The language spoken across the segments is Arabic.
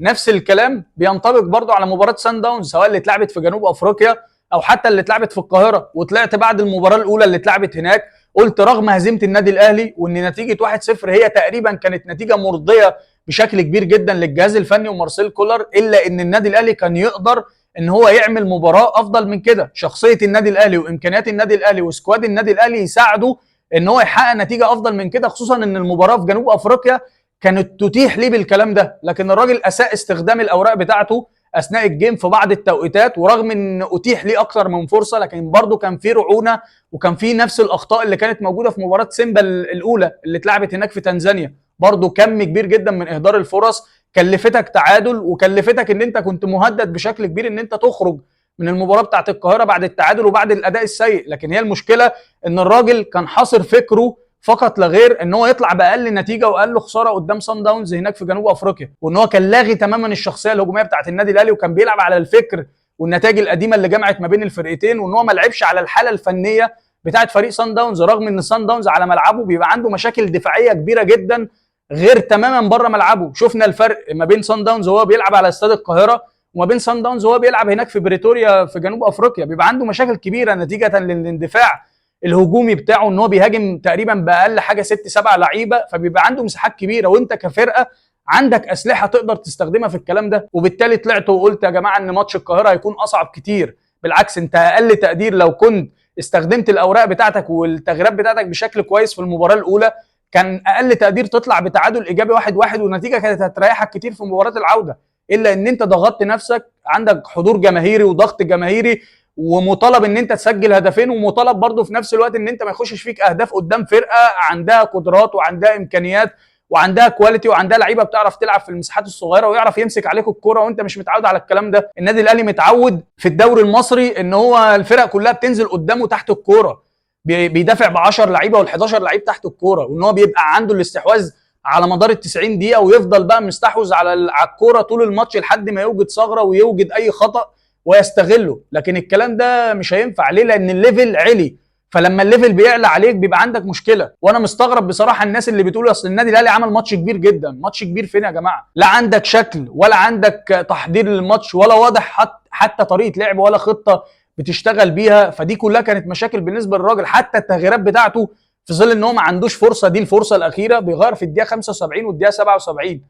نفس الكلام بينطبق برضو على مباراه سان داونز، سواء اللي اتلعبت في جنوب افريقيا او حتى اللي اتلعبت في القاهره. وطلعت بعد المباراه الاولى اللي اتلعبت هناك قلت رغم هزيمه النادي الاهلي وان نتيجه 1-0 هي تقريبا كانت نتيجه مرضيه بشكل كبير جدا للجهاز الفني ومارسيل كولر، الا ان النادي الاهلي كان يقدر ان هو يعمل مباراه افضل من كده. شخصيه النادي الاهلي وامكانيات النادي الاهلي وسكواد النادي الاهلي يساعدوا ان هو يحقق نتيجه افضل من كده، خصوصا ان المباراه في جنوب افريقيا كانت تتيح ليه بالكلام ده. لكن الراجل اساء استخدام الاوراق بتاعته اثناء الجيم في بعض التوقيتات، ورغم ان اتيح ليه اكثر من فرصه لكن برضه كان في رعونه وكان في نفس الاخطاء اللي كانت موجوده في مباراه سيمبا الاولى اللي اتلعبت هناك في تنزانيا. برضه كم كبير جدا من اهدار الفرص كلفتك تعادل، وكلفتك ان انت كنت مهدد بشكل كبير ان انت تخرج من المباراه بتاعت القاهره بعد التعادل وبعد الاداء السيء. لكن هي المشكله ان الراجل كان حاصر فكره فقط لا غير ان هو يطلع باقل نتيجه واقل خساره قدام سان داونز هناك في جنوب افريقيا، وان هو كان لاغي تماما الشخصيه الهجوميه بتاعت النادي الاهلي وكان بيلعب على الفكر والنتائج القديمه اللي جمعت ما بين الفرقتين، وان هو ما لعبش على الحاله الفنيه بتاعت فريق سان داونز، رغم ان سان داونز على ملعبه بيبقى عنده مشاكل دفاعيه كبيره جدا غير تماما بره ملعبه. شفنا الفرق ما بين سان داونز وهو بيلعب على استاد القاهره وما بين سان داونز وهو بيلعب هناك في بريتوريا في جنوب افريقيا. بيبقى عنده مشاكل كبيره نتيجه للاندفاع الهجومي بتاعه، ان هو بيهاجم تقريبا باقل حاجه 6-7 لعيبه، فبيبقى عنده مساحات كبيره وانت كفرقه عندك اسلحه تقدر تستخدمها في الكلام ده. وبالتالي طلعت وقلت يا جماعه ان ماتش القاهره هيكون اصعب كتير. بالعكس انت اقل تقدير لو كنت استخدمت الاوراق بتاعتك والتغييرات بتاعتك بشكل كويس في المباراه الاولى، كان اقل تقدير تطلع بتعادل ايجابي 1-1 والنتيجه كانت هتريحك كتير في مباراه العوده. الا ان انت ضغطت نفسك، عندك حضور جماهيري وضغط جماهيري ومطالب ان انت تسجل هدفين، ومطالب برضه في نفس الوقت ان انت ما يخشش فيك اهداف قدام فرقه عندها قدرات وعندها امكانيات وعندها كواليتي وعندها لعيبه بتعرف تلعب في المساحات الصغيره ويعرف يمسك عليك الكوره، وانت مش متعود على الكلام ده. النادي الاهلي متعود في الدوري المصري ان هو الفرق كلها بتنزل قدامه تحت الكوره، بيدافع ب 10 لعيبه وال11 لعيب تحت الكوره، وان هو بيبقى عنده الاستحواذ على مدار ال 90 دقيقه ويفضل بقى مستحوذ على الكوره طول الماتش لحد ما يوجد ثغره ويوجد اي خطا ويستغله. لكن الكلام ده مش هينفع ليه؟ لان الليفل علي، فلما الليفل بيعلى عليك بيبقى عندك مشكله. وانا مستغرب بصراحه الناس اللي بتقول اصل النادي الاهلي عمل ماتش كبير جدا. ماتش كبير فين يا جماعه؟ لا عندك شكل ولا عندك تحضير للماتش ولا واضح حتى طريقه لعب ولا خطه بتشتغل بيها. فدي كلها كانت مشاكل بالنسبه للراجل. حتى التغييرات بتاعته في ظل ان هو ما عندوش فرصه، دي الفرصه الاخيره بيغير في الدقيقه 75 والدقيقه 77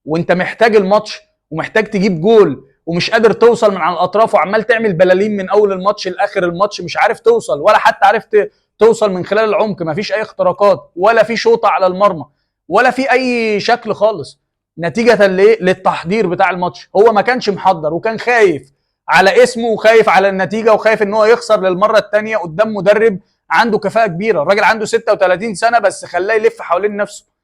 وانت محتاج الماتش ومحتاج تجيب جول ومش قادر توصل من على الاطراف وعمال تعمل بلالين من اول الماتش لاخر الماتش، مش عارف توصل ولا حتى عرفت توصل من خلال العمق. مفيش اي اختراقات ولا في شوطه على المرمى ولا في اي شكل خالص، نتيجه للتحضير بتاع الماتش. هو ما كانش محضر وكان خايف على اسمه وخايف على النتيجه وخايف ان هو يخسر للمره الثانيه قدام مدرب عنده كفاءه كبيره. الراجل عنده 36 سنه بس خلاه يلف حوالين نفسه.